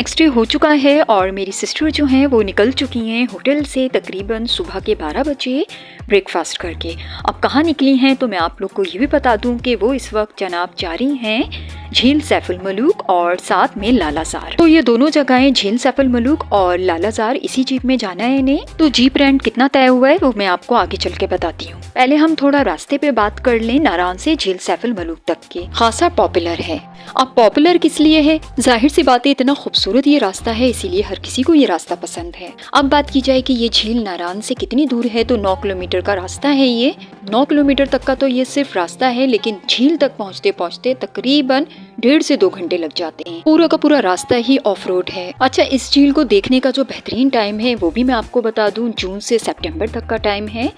Next day हो चुका है और मेरी सिस्टर जो हैं वो निकल चुकी हैं होटल से तकरीबन सुबह के 12 बजे ब्रेकफास्ट करके। अब कहाँ निकली हैं तो मैं आप लोग को ये भी बता दूं कि वो इस वक्त जनाब जा रही हैं झील सैफुल मलूक और साथ में लालाजार। तो ये दोनों जगहें झील सैफुल मलूक और लालाजार इसी जीप में जाना है इन्हें। तो जीप रेंट कितना तय हुआ है वो मैं आपको आगे चल के बताती हूँ। पहले हम थोड़ा रास्ते पे बात कर लें नारान से झील सैफुल मलूक तक के। खासा पॉपुलर है। अब पॉपुलर किस लिए है? जाहिर सी बात है, इतना खूबसूरत ये रास्ता है इसीलिए हर किसी को ये रास्ता पसंद है। अब बात की जाए कि ये झील नारान से कितनी दूर है तो 9 किलोमीटर का रास्ता है ये। 9 किलोमीटर तक का तो ये सिर्फ रास्ता है, लेकिन झील तक पहुँचते पहुँचते तकरीबन 1.5 से 2 घंटे लग जाते हैं। पूरा का पूरा रास्ता ही ऑफ रोड है। अच्छा, इस झील को देखने का जो बेहतरीन टाइम है वो भी मैं आपको बता दूं, जून से सितंबर तक का टाइम है,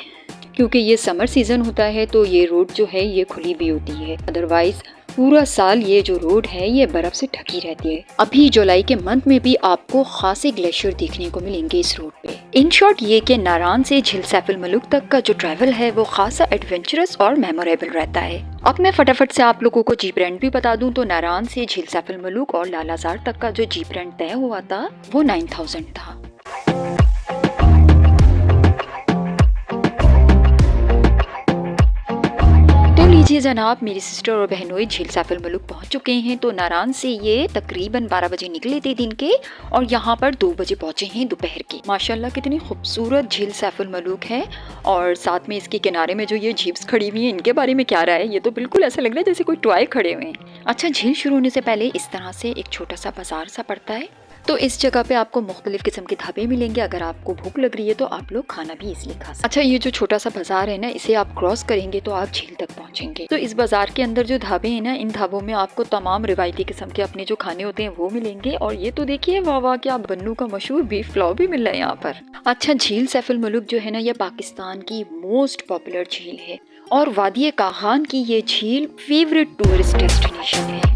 क्योंकि ये समर सीजन होता है तो ये रोड जो है ये खुली भी होती है। अदरवाइज पूरा साल ये जो रोड है ये बर्फ से ढकी रहती है। अभी जुलाई के मंथ में भी आपको खासे ग्लेशियर देखने को मिलेंगे इस रोड पे। इन शॉर्ट ये कि नारान से झील सैफुल मलूक तक का जो ट्रैवल है वो खासा एडवेंचरस और मेमोरेबल रहता है। अब मैं फटाफट से आप लोगों को जीप रेंट भी बता दूं तो नारान से झील सैफुल मलूक और लालाजार तक का जो जीप रेंट तय हुआ था वो 9000 था। लीजिए जनाब, मेरी सिस्टर और बहनोई झील सैफुल मलूक पहुंच चुके हैं। तो नारान से ये तकरीबन 12 बजे निकले थे दिन के और यहाँ पर 2 बजे पहुंचे हैं दोपहर के। माशाल्लाह कितनी खूबसूरत झील सैफुल मलूक है। और साथ में इसके किनारे में जो ये जीप्स खड़ी हुई हैं इनके बारे में क्या राय है? ये तो बिल्कुल ऐसा लग रहा है जैसे कोई टॉय खड़े हुए हैं। अच्छा, झील शुरू होने से पहले इस तरह से एक छोटा सा बाजार सा पड़ता है। तो इस जगह पे आपको मुख्तलिफ किस्म के ढाबे मिलेंगे। अगर आपको भूख लग रही है तो आप लोग खाना भी इसलिए खा सकते। अच्छा, ये जो छोटा सा बाजार है ना, इसे आप क्रॉस करेंगे तो आप झील तक पहुंचेंगे। तो इस बाजार के अंदर जो ढाबे हैं ना, इन ढाबों में आपको तमाम रिवायती किस्म के अपने जो खाने होते हैं वो मिलेंगे। और ये तो देखिए, वाह वाह, क्या बन्नू का मशहूर बीफ पुलाव भी मिल रहा है यहाँ पर। अच्छा, झील सैफुल मलूक जो है ना, ये पाकिस्तान की मोस्ट पॉपुलर झील है और वादी कागान की ये झील फेवरेट टूरिस्ट डेस्टिनेशन है।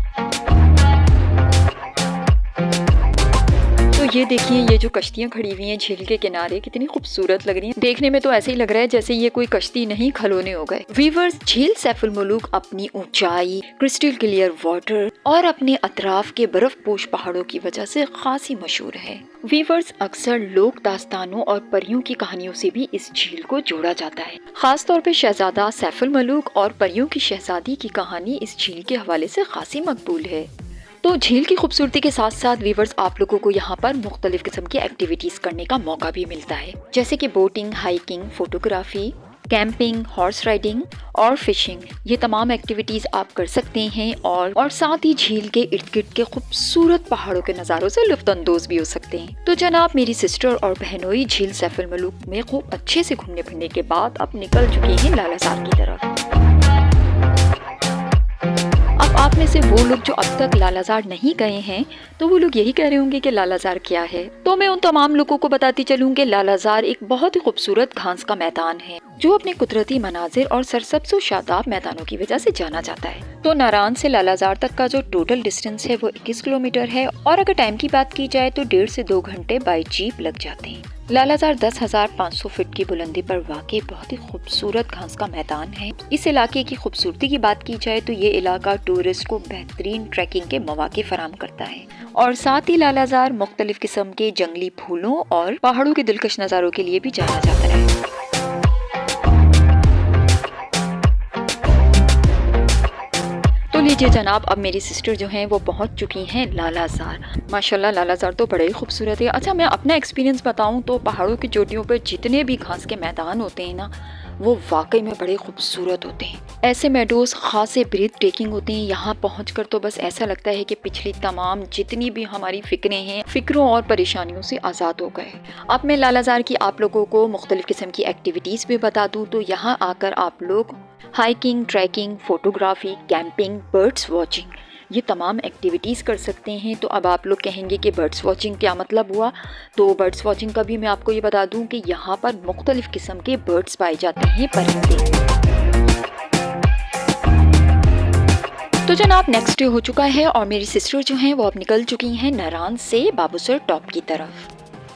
तो ये देखिए, ये जो कश्तियाँ खड़ी हुई हैं झील के किनारे कितनी खूबसूरत लग रही हैं। देखने में तो ऐसे ही लग रहा है जैसे ये कोई कश्ती नहीं खिलौने हो गए। वीवर्स, झील सैफुल मलूक अपनी ऊंचाई, क्रिस्टल क्लियर वाटर और अपने अतराफ के बर्फपोश पहाड़ों की वजह से खासी मशहूर है। वीवर्स, अक्सर लोक दास्तानों और परियों की कहानियों से भी इस झील को जोड़ा जाता है। खास तौर पे शहजादा सैफुल मलूक और परियों की शहजादी की कहानी इस झील के हवाले से खासी मकबूल है। तो झील की खूबसूरती के साथ साथ वीवर्स, आप लोगों को यहाँ पर मुख्तलिफ किस्म की एक्टिविटीज करने का मौका भी मिलता है, जैसे कि boating, hiking, photography, camping, horse riding और फिशिंग। ये तमाम एक्टिविटीज आप कर सकते हैं और साथ ही झील के इर्द गिर्द के खूबसूरत पहाड़ों के नज़ारों से लुत्फानंदोज भी हो सकते हैं। तो जनाब, मेरी सिस्टर और बहनोई झील सैफुल मलूक में खूब अच्छे से घूमने फिरने के बाद अब निकल चुके हैं लालाजार की तरफ। आप में से वो लोग जो अब तक लालाजार नहीं गए हैं तो वो लोग यही कह रहे होंगे कि लालाजार क्या है। तो मैं उन तमाम लोगों को बताती चलूं कि लालाजार एक बहुत ही खूबसूरत घास का मैदान है जो अपने कुदरती मनाजिर और सरसब्ज़ व शादाब मैदानों की वजह से जाना जाता है। तो नारान से लालाजार तक का जो टोटल डिस्टेंस है वो 21 किलोमीटर है और अगर टाइम की बात की जाए तो 1.5 से 2 घंटे बाई जीप लग जाते हैं। लालाजार 10,500 फीट की बुलंदी पर वाक़ई बहुत ही खूबसूरत घास का मैदान है। इस इलाके की खूबसूरती की बात की जाए तो ये इलाका टूरिस्ट को बेहतरीन ट्रैकिंग के मौके फराहम करता है और साथ ही लालाजार मुख्तलिफ किस्म के जंगली फूलों और पहाड़ों के दिलकश नज़ारों के लिए भी जाना जाता है। तो लीजिए जनाब, अब मेरी सिस्टर जो हैं वो पहुंच चुकी हैं लालाजार। माशाल्लाह लालाजार तो बड़े ही खूबसूरत है। अच्छा, मैं अपना एक्सपीरियंस बताऊं तो पहाड़ों की चोटियों पर जितने भी घास के मैदान होते हैं ना, वो वाकई में बड़े खूबसूरत होते हैं। ऐसे मेडोज खासे ब्रीथ टेकिंग होते हैं। यहाँ पहुँचकर तो बस ऐसा लगता है कि पिछली तमाम जितनी भी हमारी फ़िक्रें हैं, फ़िक्रों और परेशानियों से आज़ाद हो गए। अब मैं लालाजार की आप लोगों को मुख्तलिफ किस्म की एक्टिविटीज़ भी बता दूँ तो यहाँ आकर आप लोग hiking, trekking, photography, camping, birds watching, ये तमाम एक्टिविटीज़ कर सकते हैं। तो अब आप लोग कहेंगे कि बर्ड्स वॉचिंग क्या मतलब हुआ? तो बर्ड्स वॉचिंग का भी मैं आपको ये बता दूं कि यहाँ पर मुख्तलिफ किस्म के बर्ड्स पाए जाते हैं, परिंदे। तो जनाब, नेक्स्ट डे हो चुका है और मेरी सिस्टर जो हैं वो अब निकल चुकी हैं नारान से बाबूसर टॉप की तरफ।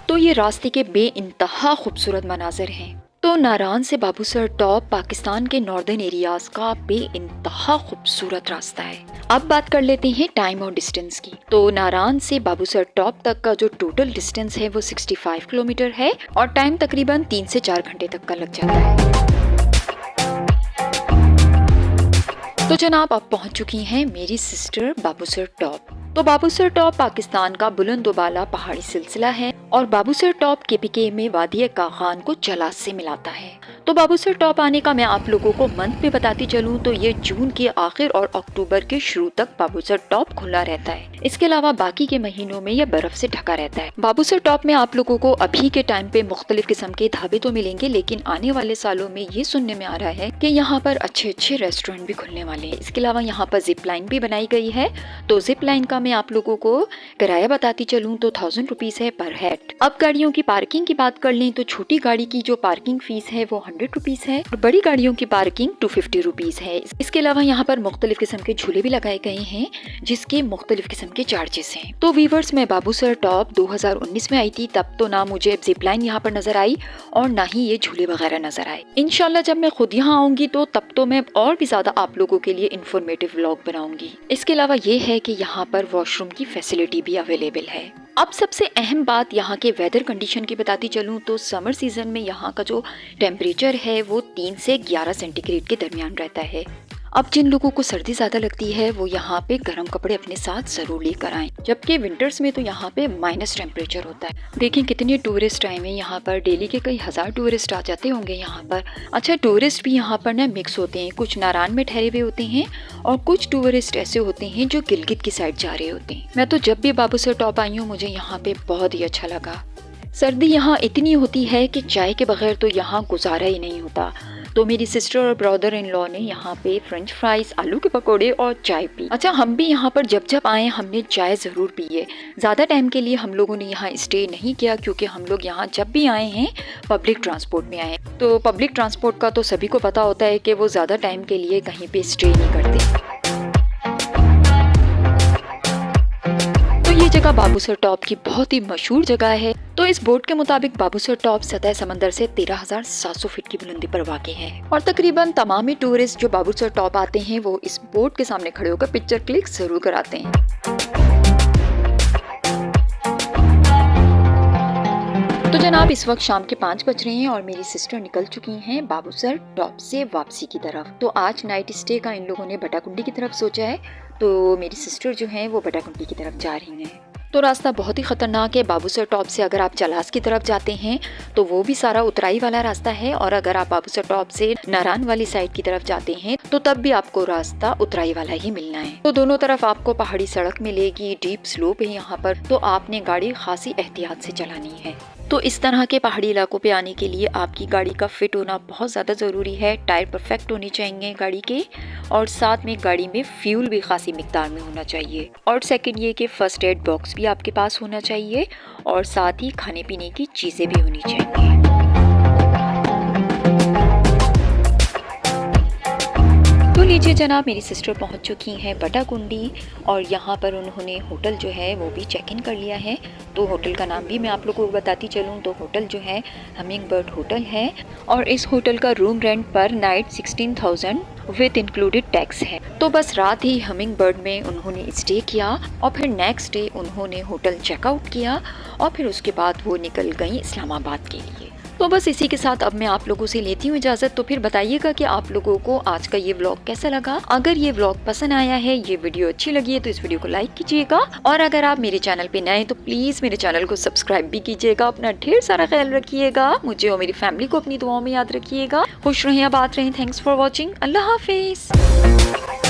तो ये रास्ते के बेइंतहा खूबसूरत मनाजिर हैं। तो नारान से बाबूसर टॉप पाकिस्तान के नॉर्दर्न एरियाज का बेइंतहा खूबसूरत रास्ता है। अब बात कर लेते हैं टाइम और डिस्टेंस की। तो नारान से बाबूसर टॉप तक का जो टोटल डिस्टेंस है वो 65 किलोमीटर है और टाइम तकरीबन 3 से 4 घंटे तक का लग जाता है। तो जनाब आप पहुंच चुकी हैं मेरी सिस्टर बाबूसर टॉप। तो बाबूसर टॉप पाकिस्तान का बुलंदोबाला पहाड़ी सिलसिला है और बाबूसर टॉप केपीके में वादी कागान को जलास से मिलाता है। तो बाबूसर टॉप आने का मैं आप लोगों को मंथ में बताती चलूं तो ये जून के आखिर और अक्टूबर के शुरू तक बाबूसर टॉप खुला रहता है। इसके अलावा बाकी के महीनों में यह बर्फ से ढका रहता है। बाबूसर टॉप में आप लोगों को अभी के टाइम पे मुख्तलिफ किस्म के ढाबे तो मिलेंगे, लेकिन आने वाले सालों में ये सुनने में आ रहा है कि यहाँ पर अच्छे अच्छे रेस्टोरेंट भी खुलने वाले हैं। इसके अलावा यहाँ पर जिप लाइन भी बनाई गई है। तो जिप लाइन का मैं आप लोगों को किराया बताती चलूँ तो 1000 रुपीज है पर हेड। अब गाड़ियों की पार्किंग की बात कर लें तो छोटी गाड़ी की जो पार्किंग फीस है वो 100 रुपीज है और बड़ी गाड़ियों की पार्किंग 250 रुपीज है। इसके अलावा यहाँ पर मुख्तलिफ किस्म के झूले भी लगाए गए हैं जिसके मुख्तलिफ किस्म के चार्जेस हैं। तो वीवर्स मैं बाबूसर टॉप 2019 में आई थी, तब तो ना मुझे जिप लाइन यहाँ पर नजर आई और ना ही ये झूले वगैरह नजर आए। इंशाल्लाह जब मैं खुद यहाँ आऊंगी तो तब तो मैं और भी ज्यादा आप लोगों के लिए इंफॉर्मेटिव व्लॉग बनाऊंगी। इसके अलावा ये है कि यहाँ पर वॉशरूम की फैसिलिटी भी अवेलेबल है। अब सबसे अहम बात यहाँ के वेदर कंडीशन की बताती चलूँ तो समर सीजन में यहाँ का जो टेम्परेचर है वो 3 से 11 सेंटीग्रेड के दरमियान रहता है। अब जिन लोगों को सर्दी ज्यादा लगती है वो यहाँ पे गर्म कपड़े अपने साथ जरूर लेकर आएं, जबकि विंटर्स में तो यहाँ पे माइनस टेम्परेचर होता है। देखें कितने टूरिस्ट आए हैं यहाँ पर, डेली के कई हजार टूरिस्ट आ जाते होंगे यहाँ पर। अच्छा टूरिस्ट भी यहाँ पर ना मिक्स होते हैं, कुछ नारान में ठहरे हुए होते हैं और कुछ टूरिस्ट ऐसे होते हैं जो गिलगित की साइड जा रहे होते हैं। मैं तो जब भी बाबूसर टॉप आई हूँ मुझे यहाँ पे बहुत ही अच्छा लगा। सर्दी यहाँ इतनी होती है कि चाय के बगैर तो यहाँ गुजारा ही नहीं होता। तो मेरी सिस्टर और ब्रदर इन लॉ ने यहाँ पे फ्रेंच फ्राइज, आलू के पकोड़े और चाय पी। अच्छा हम भी यहाँ पर जब जब आए हमने चाय जरूर पी है। ज़्यादा टाइम के लिए हम लोगों ने यहाँ स्टे नहीं किया क्योंकि हम लोग यहाँ जब भी आए हैं पब्लिक ट्रांसपोर्ट में आए। तो पब्लिक ट्रांसपोर्ट का तो सभी को पता होता है कि वो ज़्यादा टाइम के लिए कहीं पे स्टे नहीं करते। ये जगह बाबूसर टॉप की बहुत ही मशहूर जगह है। तो इस बोर्ड के मुताबिक बाबूसर टॉप सतह समंदर से 13,700 फीट की बुलंदी पर वाक़ई है और तकरीबन तमाम ही टूरिस्ट जो बाबूसर टॉप आते हैं वो इस बोर्ड के सामने खड़े होकर पिक्चर क्लिक जरूर कराते हैं। तो जनाब इस वक्त शाम के 5 बज रहे हैं और मेरी सिस्टर निकल चुकी हैं बाबूसर टॉप से वापसी की तरफ। तो आज नाइट स्टे का इन लोगों ने बटाकुंडी की तरफ सोचा है, तो मेरी सिस्टर जो हैं वो बटाकुंडी की तरफ जा रही हैं। तो रास्ता बहुत ही ख़तरनाक है। बाबूसर टॉप से अगर आप चलास की तरफ जाते हैं तो वो भी सारा उतराई वाला रास्ता है और अगर आप बाबूसर टॉप से नारान वाली साइड की तरफ जाते हैं तो तब भी आपको रास्ता उतराई वाला ही मिलना है। तो दोनों तरफ आपको पहाड़ी सड़क मिलेगी, डीप स्लोप है यहाँ पर, तो आपने गाड़ी खासी एहतियात से चलानी है। तो इस तरह के पहाड़ी इलाकों पे आने के लिए आपकी गाड़ी का फिट होना बहुत ज़्यादा ज़रूरी है। टायर परफेक्ट होने चाहिए गाड़ी के और साथ में गाड़ी में फ्यूल भी खासी मिकदार में होना चाहिए। और सेकंड ये कि फर्स्ट एड बॉक्स भी आपके पास होना चाहिए और साथ ही खाने पीने की चीज़ें भी होनी चाहिए। तो लीजिए जनाब मेरी सिस्टर पहुंच चुकी हैं बटाकुंडी और यहाँ पर उन्होंने होटल जो है वो भी चेक इन कर लिया है। तो होटल का नाम भी मैं आप लोगों को बताती चलूँ तो होटल जो है हमिंग बर्ड होटल है और इस होटल का रूम रेंट पर नाइट 16,000 विद इंक्लूडेड टैक्स है। तो बस रात ही हमिंग बर्ड में उन्होंने स्टे किया और फिर नेक्स्ट डे उन्होंने होटल चेकआउट किया और फिर उसके बाद वो निकल गई इस्लामाबाद के लिए। तो बस इसी के साथ अब मैं आप लोगों से लेती हूँ इजाज़त। तो फिर बताइएगा कि आप लोगों को आज का ये व्लॉग कैसा लगा। अगर ये व्लॉग पसंद आया है, ये वीडियो अच्छी लगी है तो इस वीडियो को लाइक कीजिएगा और अगर आप मेरे चैनल पे नए तो प्लीज़ मेरे चैनल को सब्सक्राइब भी कीजिएगा। अपना ढेर सारा ख्याल रखिएगा, मुझे और मेरी फैमिली को अपनी दुआओं में याद रखिएगा। खुश रहें, आबाद रहें। Thanks for watching. अल्लाह हाफिज़।